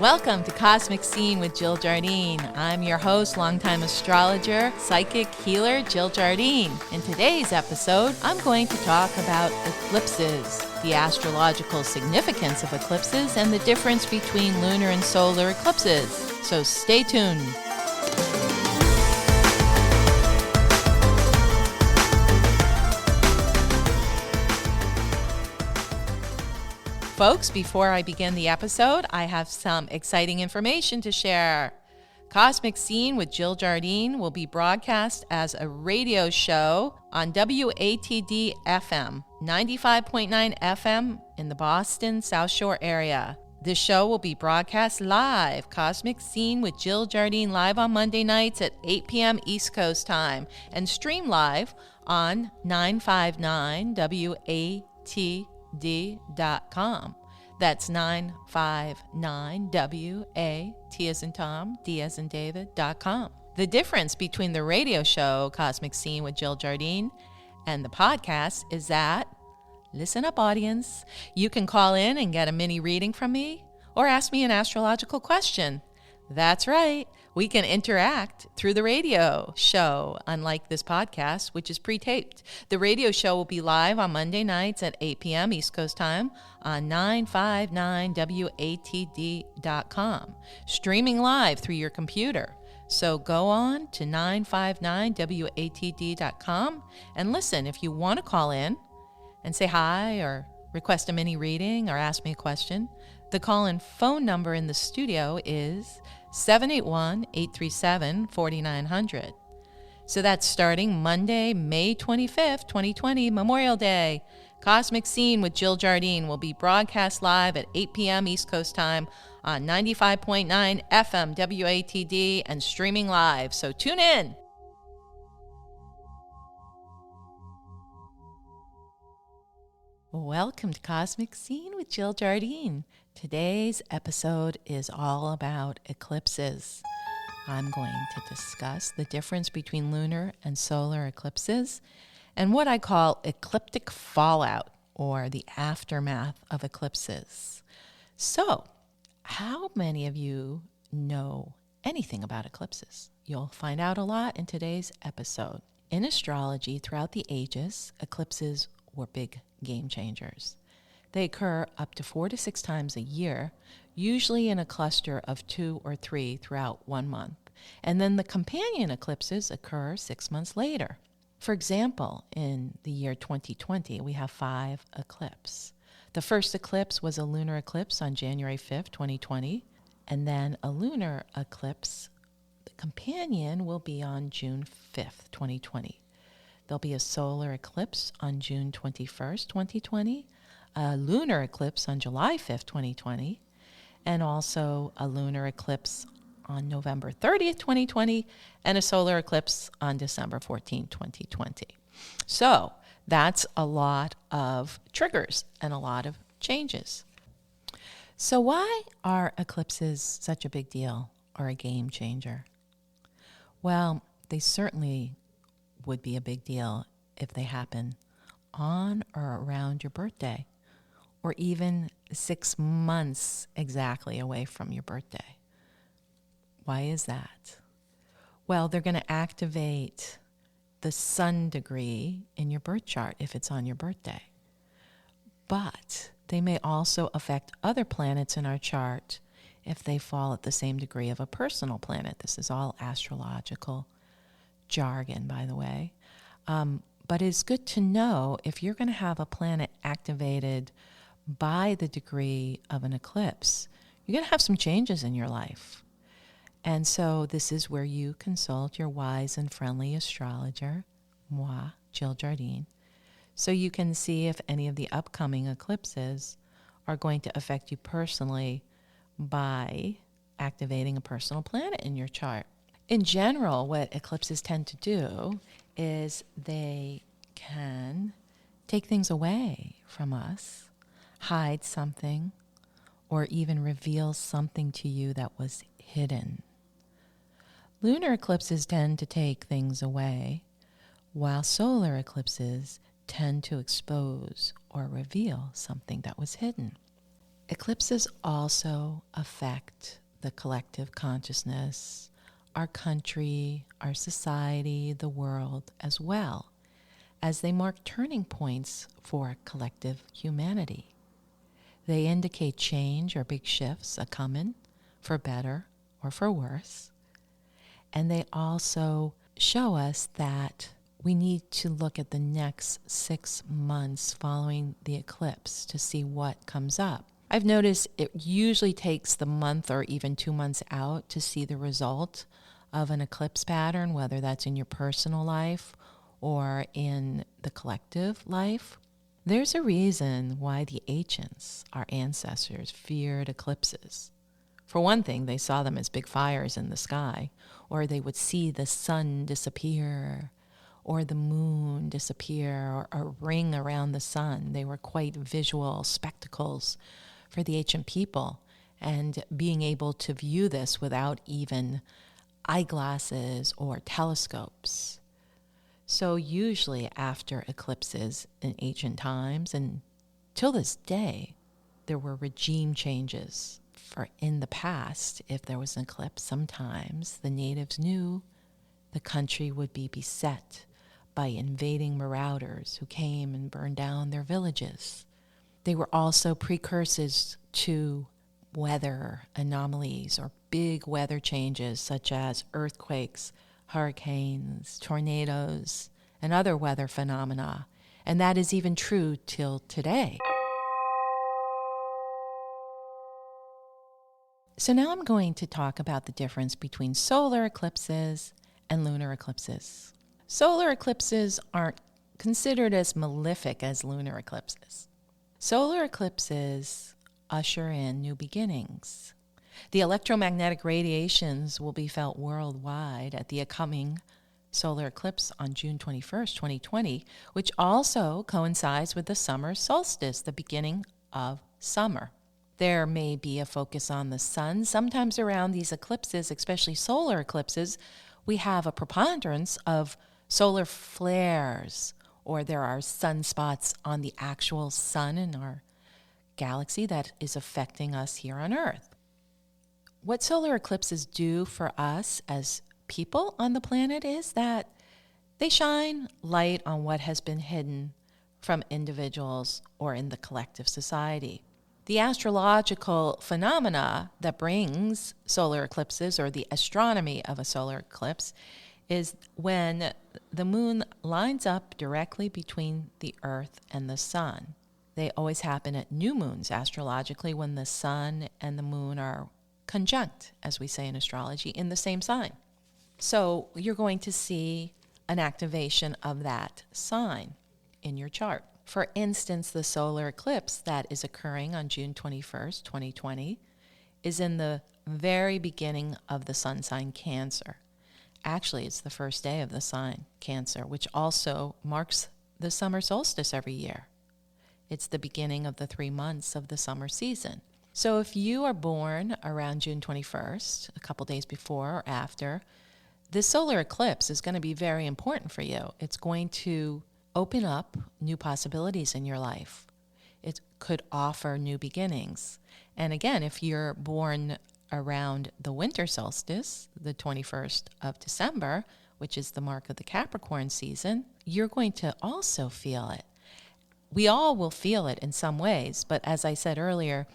Welcome to Cosmic Scene with Jill Jardine. I'm your host, longtime astrologer, psychic healer, Jill Jardine. In today's episode, I'm going to talk about eclipses, the astrological significance of eclipses, and the difference between lunar and solar eclipses. So stay tuned. Folks, before I begin the episode, I have some exciting information to share. Cosmic Scene with Jill Jardine will be broadcast as a radio show on WATD FM, 95.9 FM in the Boston South Shore area. This show will be broadcast live, Cosmic Scene with Jill Jardine, live on Monday nights at 8 p.m. East Coast time, and stream live on 959WATD.com. That's 959WA, T as in Tom, D as in David.com. The difference between the radio show, Cosmic Scene with Jill Jardine, and the podcast is that, listen up audience, you can call in and get a mini reading from me or ask me an astrological question. That's right. We can interact through the radio show, unlike this podcast, which is pre-taped. The radio show will be live on Monday nights at 8 p.m. East Coast time on 959WATD.com, streaming live through your computer. So go on to 959WATD.com and listen. If you want to call in and say hi or request a mini reading or ask me a question, the call-in phone number in the studio is 781-837-4900. So that's starting Monday, May 25th, 2020, Memorial Day. Cosmic Scene with Jill Jardine will be broadcast live at 8 p.m. East Coast time on 95.9 FM WATD and streaming live. So tune in. Welcome to Cosmic Scene with Jill Jardine. Today's episode is all about eclipses. I'm going to discuss the difference between lunar and solar eclipses and what I call ecliptic fallout, or the aftermath of eclipses. So, how many of you know anything about eclipses? You'll find out a lot in today's episode. In astrology, throughout the ages, eclipses were big game changers. They occur up to 4 to 6 times a year, usually in a cluster of 2 or 3 throughout 1 month. And then the companion eclipses occur 6 months later. For example, in the year 2020, we have 5 eclipses. The first eclipse was a lunar eclipse on January 5th, 2020, and then a lunar eclipse. The companion will be on June 5th, 2020. There'll be a solar eclipse on June 21st, 2020, a lunar eclipse on July 5th, 2020, and also a lunar eclipse on November 30th, 2020, and a solar eclipse on December 14th, 2020. So that's a lot of triggers and a lot of changes. So why are eclipses such a big deal or a game changer? Well, they certainly would be a big deal if they happen on or around your birthday, or even 6 months exactly away from your birthday. Why is that? Well, they're going to activate the sun degree in your birth chart if it's on your birthday. But they may also affect other planets in our chart if they fall at the same degree of a personal planet. This is all astrological jargon, by the way. But it's good to know if you're going to have a planet activated by the degree of an eclipse, you're going to have some changes in your life. And so this is where you consult your wise and friendly astrologer, moi, Jill Jardine, so you can see if any of the upcoming eclipses are going to affect you personally by activating a personal planet in your chart. In general, what eclipses tend to do is they can take things away from us, hide something, or even reveal something to you that was hidden. Lunar eclipses tend to take things away, while solar eclipses tend to expose or reveal something that was hidden. Eclipses also affect the collective consciousness, our country, our society, the world, as well, as they mark turning points for collective humanity. They indicate change or big shifts a coming, for better or for worse. And they also show us that we need to look at the next 6 months following the eclipse to see what comes up. I've noticed it usually takes the month or even 2 months out to see the result of an eclipse pattern, whether that's in your personal life or in the collective life. There's a reason why the ancients, our ancestors, feared eclipses. For one thing, they saw them as big fires in the sky, or they would see the sun disappear, or the moon disappear, or a ring around the sun. They were quite visual spectacles for the ancient people, and being able to view this without even eyeglasses or telescopes. So usually after eclipses in ancient times, and till this day, there were regime changes. For in the past, if there was an eclipse, sometimes the natives knew the country would be beset by invading marauders who came and burned down their villages. They were also precursors to weather anomalies or big weather changes such as earthquakes, hurricanes, tornadoes, and other weather phenomena. And that is even true till today. So now I'm going to talk about the difference between solar eclipses and lunar eclipses. Solar eclipses aren't considered as malefic as lunar eclipses. Solar eclipses usher in new beginnings. The electromagnetic radiations will be felt worldwide at the upcoming solar eclipse on June 21st, 2020, which also coincides with the summer solstice, the beginning of summer. There may be a focus on the sun. Sometimes around these eclipses, especially solar eclipses, we have a preponderance of solar flares, or there are sunspots on the actual sun in our galaxy that is affecting us here on Earth. What solar eclipses do for us as people on the planet is that they shine light on what has been hidden from individuals or in the collective society. The astrological phenomena that brings solar eclipses, or the astronomy of a solar eclipse, is when the moon lines up directly between the Earth and the sun. They always happen at new moons astrologically, when the sun and the moon are conjunct, as we say in astrology, in the same sign. So you're going to see an activation of that sign in your chart. For instance, the solar eclipse that is occurring on June 21st, 2020, is in the very beginning of the sun sign Cancer. Actually, it's the first day of the sign Cancer, which also marks the summer solstice every year. It's the beginning of the 3 months of the summer season. So if you are born around June 21st, a couple days before or after, this solar eclipse is going to be very important for you. It's going to open up new possibilities in your life. It could offer new beginnings. And again, if you're born around the winter solstice, the 21st of December, which is the mark of the Capricorn season, you're going to also feel it. We all will feel it in some ways, but as I said earlier,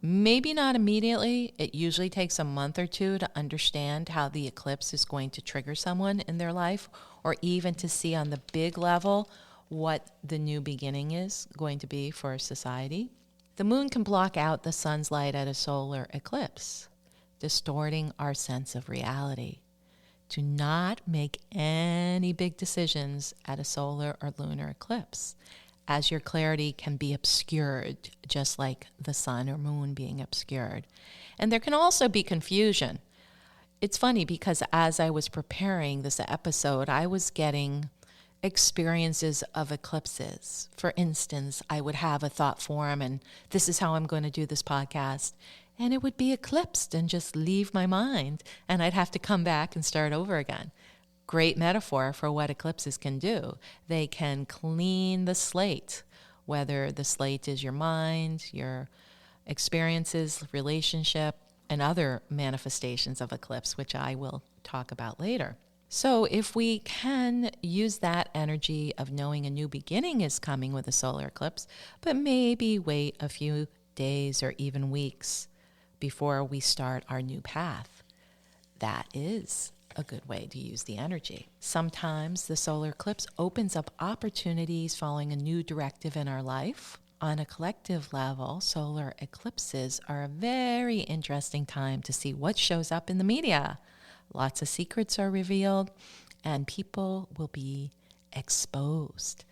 maybe not immediately. It usually takes a month or two to understand how the eclipse is going to trigger someone in their life, or even to see on the big level what the new beginning is going to be for society. The moon can block out the sun's light at a solar eclipse, distorting our sense of reality. Do not make any big decisions at a solar or lunar eclipse, as your clarity can be obscured, just like the sun or moon being obscured. And there can also be confusion. It's funny because as I was preparing this episode, I was getting experiences of eclipses. For instance, I would have a thought form, and this is how I'm going to do this podcast, and it would be eclipsed and just leave my mind, and I'd have to come back and start over again. Great metaphor for what eclipses can do. They can clean the slate, whether the slate is your mind, your experiences, relationship, and other manifestations of eclipse, which I will talk about later. So if we can use that energy of knowing a new beginning is coming with a solar eclipse, but maybe wait a few days or even weeks before we start our new path, that is a good way to use the energy. Sometimes the solar eclipse opens up opportunities following a new directive in our life. On a collective level, solar eclipses are a very interesting time to see what shows up in the media. Lots of secrets are revealed, and people will be exposed.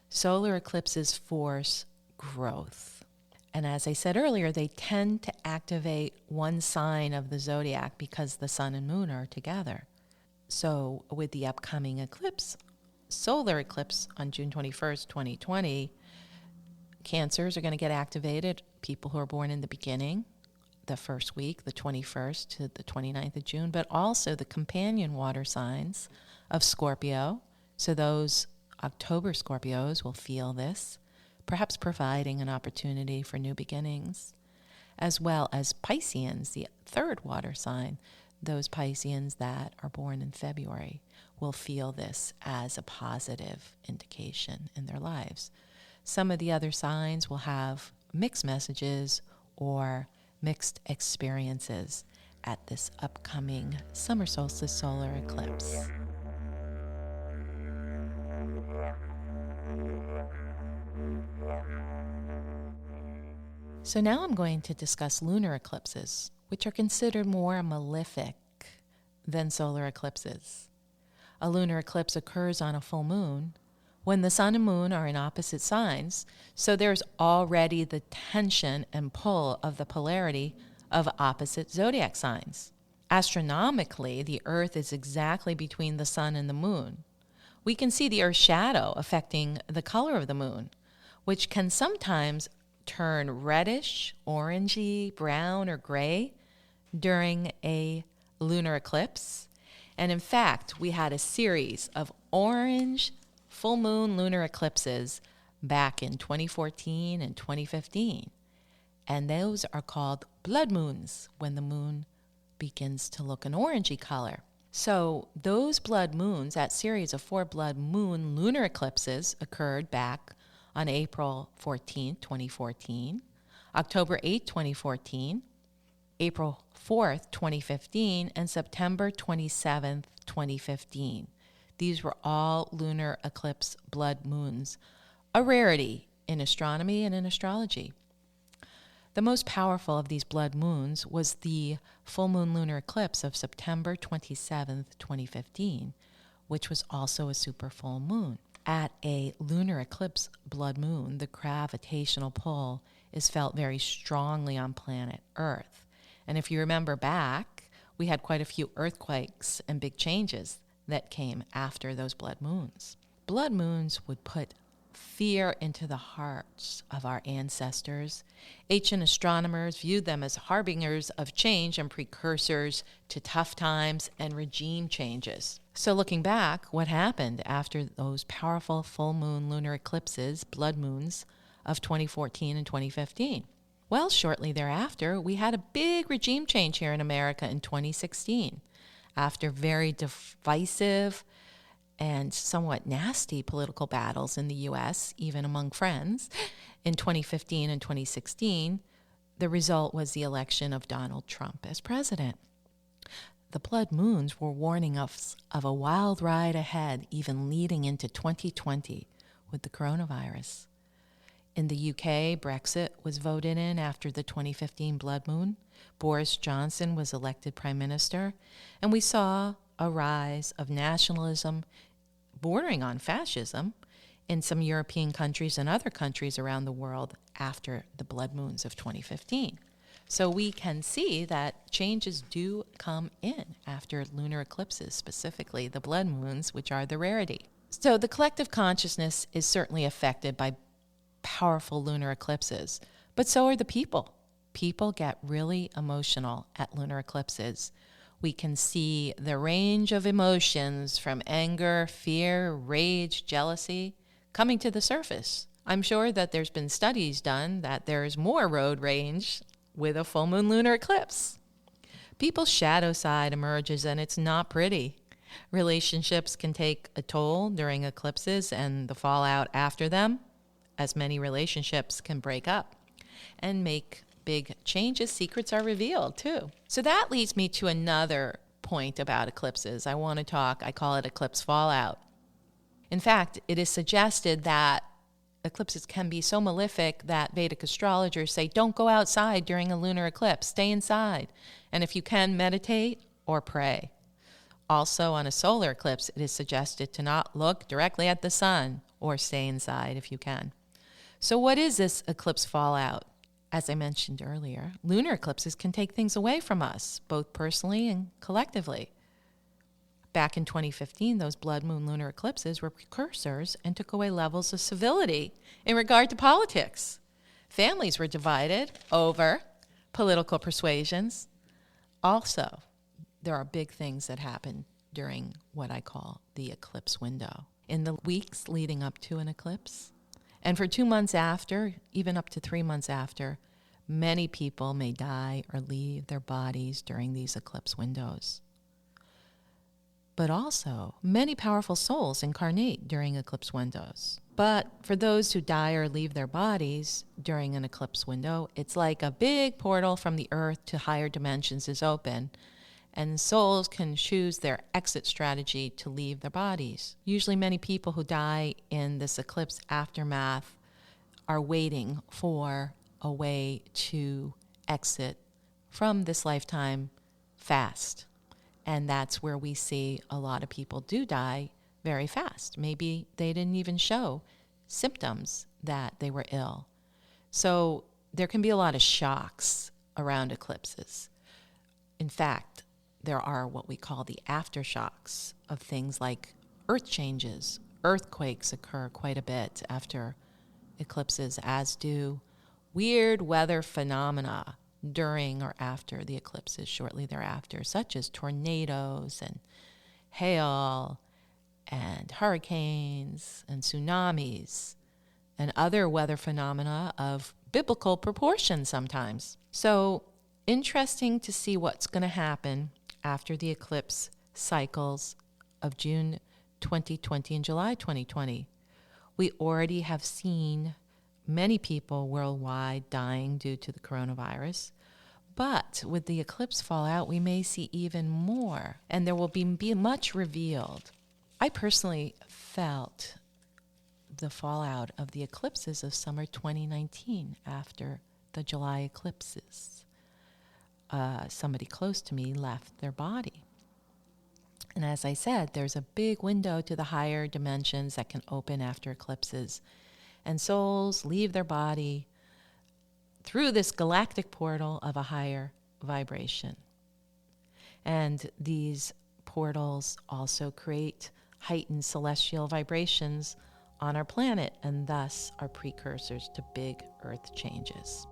Solar eclipses force growth. And as I said earlier, they tend to activate one sign of the zodiac because the sun and moon are together. So with the upcoming eclipse, solar eclipse on June 21st, 2020, Cancers are going to get activated, people who are born in the beginning, the first week, the 21st to the 29th of June, but also the companion water signs of Scorpio. So those October Scorpios will feel this, perhaps providing an opportunity for new beginnings, as well as Pisceans, the third water sign. Those Pisceans that are born in February will feel this as a positive indication in their lives. Some of the other signs will have mixed messages or mixed experiences at this upcoming summer solstice solar eclipse. So now I'm going to discuss lunar eclipses, which are considered more malefic than solar eclipses. A lunar eclipse occurs on a full moon when the sun and moon are in opposite signs, so there's already the tension and pull of the polarity of opposite zodiac signs. Astronomically, the Earth is exactly between the sun and the moon. We can see the Earth's shadow affecting the color of the moon, which can sometimes turn reddish, orangey, brown, or gray during a lunar eclipse. And in fact, we had a series of orange full moon lunar eclipses back in 2014 and 2015. And those are called blood moons, when the moon begins to look an orangey color. So those blood moons, that series of 4 blood moon lunar eclipses, occurred back on April 14, 2014, October 8, 2014, April 4th, 2015, and September 27th, 2015. These were all lunar eclipse blood moons, a rarity in astronomy and in astrology. The most powerful of these blood moons was the full moon lunar eclipse of September 27th, 2015, which was also a super full moon. At a lunar eclipse blood moon, the gravitational pull is felt very strongly on planet Earth. And if you remember back, we had quite a few earthquakes and big changes that came after those blood moons. Blood moons would put fear into the hearts of our ancestors. Ancient astronomers viewed them as harbingers of change and precursors to tough times and regime changes. So looking back, what happened after those powerful full moon lunar eclipses, blood moons, of 2014 and 2015? Well, shortly thereafter, we had a big regime change here in America in 2016. After very divisive and somewhat nasty political battles in the U.S., even among friends, in 2015 and 2016, the result was the election of Donald Trump as president. The blood moons were warning us of a wild ride ahead, even leading into 2020 with the coronavirus. In the UK, Brexit was voted in after the 2015 blood moon. Boris Johnson was elected prime minister, and we saw a rise of nationalism bordering on fascism in some European countries and other countries around the world after the blood moons of 2015. So we can see that changes do come in after lunar eclipses, specifically the blood moons, which are the rarity. So the collective consciousness is certainly affected by powerful lunar eclipses, but so are the people. People get really emotional at lunar eclipses. We can see the range of emotions from anger, fear, rage, jealousy coming to the surface I'm sure that there's been studies done that there's more road rage with a full moon lunar eclipse. People's shadow side emerges and it's not pretty. Relationships can take a toll during eclipses and the fallout after them, as many relationships can break up and make big changes. Secrets are revealed too. So that leads me to another point about eclipses. I call it eclipse fallout. In fact, it is suggested that eclipses can be so malefic that Vedic astrologers say, don't go outside during a lunar eclipse, stay inside. And if you can, meditate or pray. Also, on a solar eclipse, it is suggested to not look directly at the sun or stay inside if you can. So what is this eclipse fallout? As I mentioned earlier, lunar eclipses can take things away from us, both personally and collectively. Back in 2015, those blood moon lunar eclipses were precursors and took away levels of civility in regard to politics. Families were divided over political persuasions. Also, there are big things that happen during what I call the eclipse window. In the weeks leading up to an eclipse, and for 2 months after, even up to 3 months after, many people may die or leave their bodies during these eclipse windows. But also, many powerful souls incarnate during eclipse windows. But for those who die or leave their bodies during an eclipse window, it's like a big portal from the earth to higher dimensions is open, and souls can choose their exit strategy to leave their bodies. Usually many people who die in this eclipse aftermath are waiting for a way to exit from this lifetime fast. And that's where we see a lot of people do die very fast. Maybe they didn't even show symptoms that they were ill. So there can be a lot of shocks around eclipses. In fact, there are what we call the aftershocks of things like earth changes. Earthquakes occur quite a bit after eclipses, as do weird weather phenomena during or after the eclipses, shortly thereafter, such as tornadoes and hail and hurricanes and tsunamis and other weather phenomena of biblical proportion sometimes. So interesting to see what's going to happen after the eclipse cycles of June 2020 and July 2020. We already have seen many people worldwide dying due to the coronavirus. But with the eclipse fallout, we may see even more, and there will be much revealed. I personally felt the fallout of the eclipses of summer 2019 after the July eclipses. Somebody close to me left their body. And as I said, there's a big window to the higher dimensions that can open after eclipses. And souls leave their body through this galactic portal of a higher vibration. And these portals also create heightened celestial vibrations on our planet and thus are precursors to big earth changes.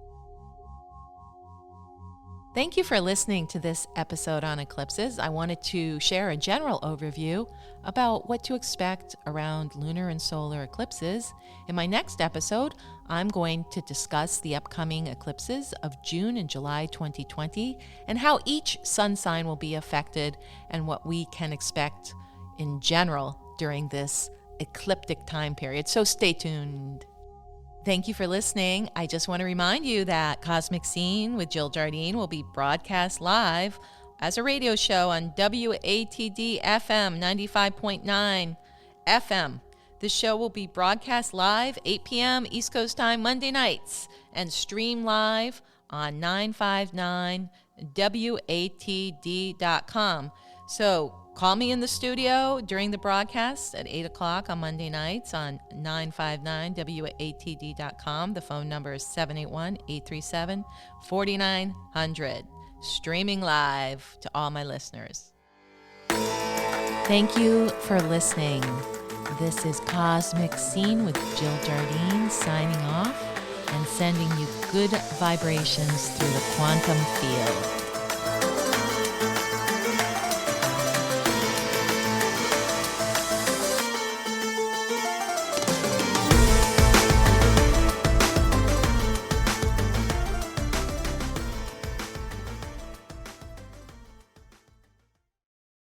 Thank you for listening to this episode on eclipses. I wanted to share a general overview about what to expect around lunar and solar eclipses. In my next episode, I'm going to discuss the upcoming eclipses of June and July 2020 and how each sun sign will be affected and what we can expect in general during this ecliptic time period. So stay tuned. Thank you for listening. I just want to remind you that Cosmic Scene with Jill Jardine will be broadcast live as a radio show on WATD FM 95.9 FM. The show will be broadcast live 8 p.m. East Coast time Monday nights and stream live on 959watd.com. So call me in the studio during the broadcast at 8 o'clock on Monday nights on 959watd.com. The phone number is 781-837-4900. Streaming live to all my listeners. Thank you for listening. This is Cosmic Scene with Jill Jardine signing off and sending you good vibrations through the quantum field.